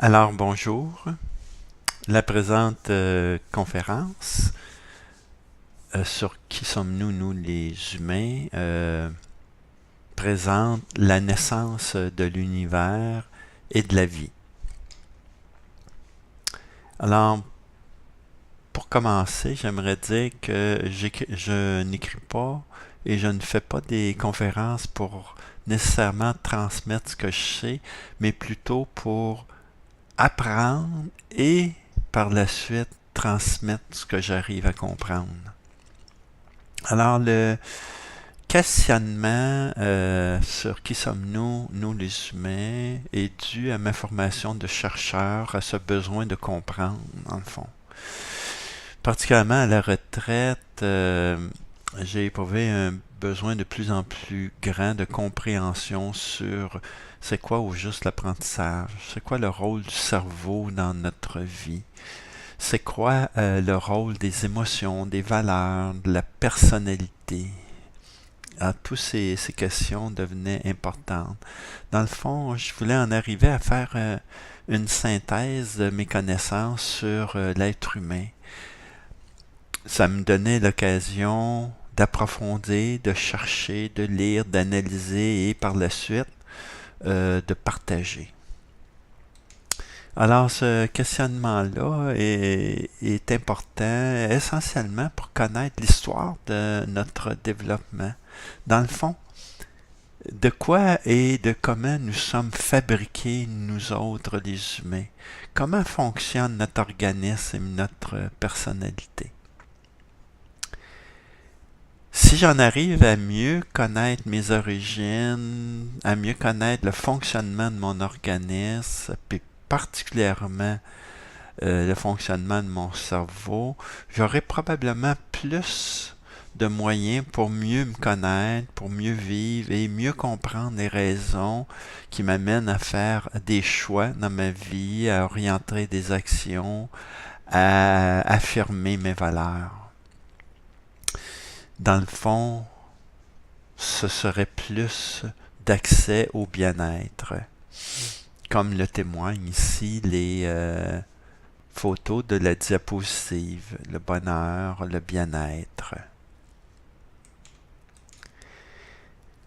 Alors bonjour, la présente conférence sur qui sommes-nous, nous les humains, présente la naissance de l'univers et de la vie. Alors pour commencer, j'aimerais dire que je n'écris pas et je ne fais pas des conférences pour nécessairement transmettre ce que je sais, mais plutôt pour apprendre et par la suite transmettre ce que j'arrive à comprendre. Alors le questionnement sur qui sommes-nous, nous les humains, est dû à ma formation de chercheur, à ce besoin de comprendre, dans le fond. Particulièrement à la retraite, j'ai éprouvé un besoin de plus en plus grand de compréhension sur c'est quoi au juste l'apprentissage, c'est quoi le rôle du cerveau dans notre vie, c'est quoi le rôle des émotions, des valeurs, de la personnalité. Alors, toutes ces questions devenaient importantes. Dans le fond, je voulais en arriver à faire une synthèse de mes connaissances sur l'être humain. Ça me donnait l'occasion d'approfondir, de chercher, de lire, d'analyser et par la suite de partager. Alors ce questionnement-là est important essentiellement pour connaître l'histoire de notre développement. Dans le fond, de quoi et de comment nous sommes fabriqués, nous autres les humains. Comment fonctionne notre organisme et notre personnalité. Si j'en arrive à mieux connaître mes origines, à mieux connaître le fonctionnement de mon organisme, puis particulièrement le fonctionnement de mon cerveau, j'aurai probablement plus de moyens pour mieux me connaître, pour mieux vivre et mieux comprendre les raisons qui m'amènent à faire des choix dans ma vie, à orienter des actions, à affirmer mes valeurs. Dans le fond, ce serait plus d'accès au bien-être, comme le témoignent ici les photos de la diapositive, le bonheur, le bien-être.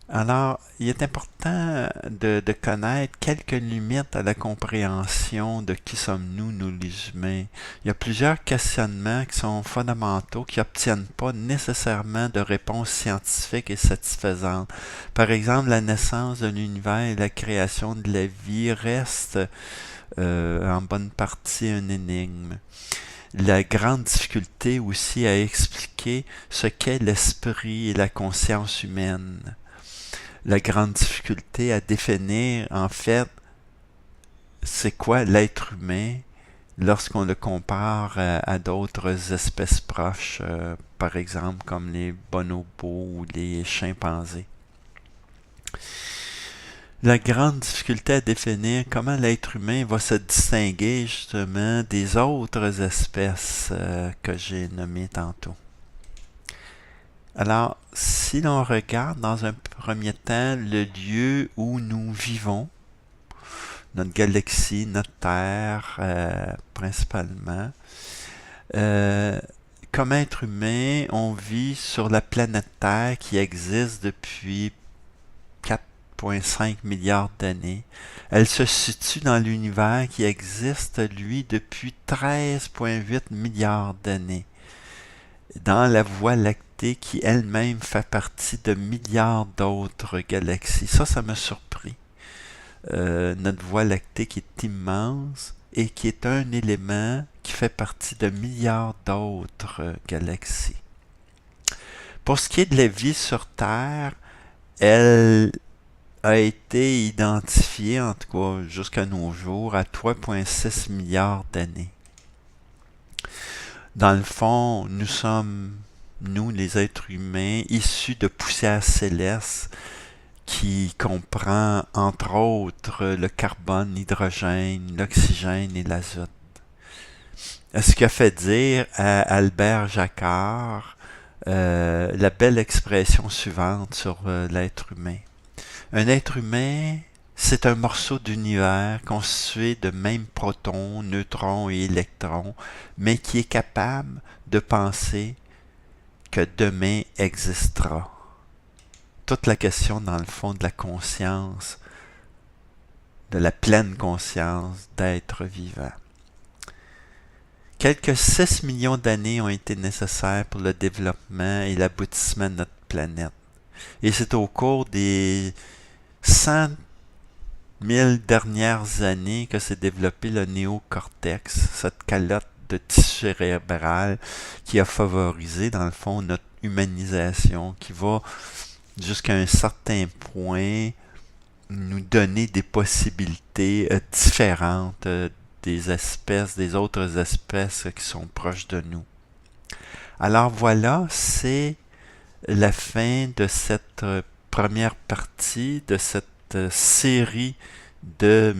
Alors, il est important de connaître quelques limites à la compréhension de qui sommes-nous, nous les humains. Il y a plusieurs questionnements qui sont fondamentaux, qui n'obtiennent pas nécessairement de réponses scientifiques et satisfaisantes. Par exemple, la naissance de l'univers et la création de la vie restent en bonne partie une énigme. La grande difficulté aussi à expliquer ce qu'est l'esprit et la conscience humaine. La grande difficulté à définir, en fait, c'est quoi l'être humain lorsqu'on le compare à d'autres espèces proches, par exemple comme les bonobos ou les chimpanzés. La grande difficulté à définir comment l'être humain va se distinguer justement des autres espèces que j'ai nommées tantôt. Alors, si l'on regarde dans un premier temps le lieu où nous vivons, notre galaxie, notre Terre principalement, comme être humain, on vit sur la planète Terre qui existe depuis 4,5 milliards d'années. Elle se situe dans l'univers qui existe, lui, depuis 13,8 milliards d'années. Dans la Voie lactée qui elle-même fait partie de milliards d'autres galaxies. Ça m'a surpris. Notre Voie lactée qui est immense et qui est un élément qui fait partie de milliards d'autres galaxies. Pour ce qui est de la vie sur Terre, elle a été identifiée, en tout cas jusqu'à nos jours, à 3,6 milliards d'années. Dans le fond, nous sommes, nous les êtres humains, issus de poussière céleste qui comprend entre autres le carbone, l'hydrogène, l'oxygène et l'azote. Ce qui a fait dire à Albert Jacquard la belle expression suivante sur l'être humain. Un être humain C'est un morceau d'univers constitué de mêmes protons, neutrons et électrons, mais qui est capable de penser que demain existera. Toute la question, dans le fond, de la conscience, de la pleine conscience d'être vivant. Quelques 6 millions d'années ont été nécessaires pour le développement et l'aboutissement de notre planète. Et c'est au cours des 100 000 dernières années que s'est développé le néocortex, cette calotte de tissu cérébral qui a favorisé, dans le fond, notre humanisation, qui va jusqu'à un certain point nous donner des possibilités différentes des autres espèces qui sont proches de nous. Alors voilà, c'est la fin de cette première partie de cette série de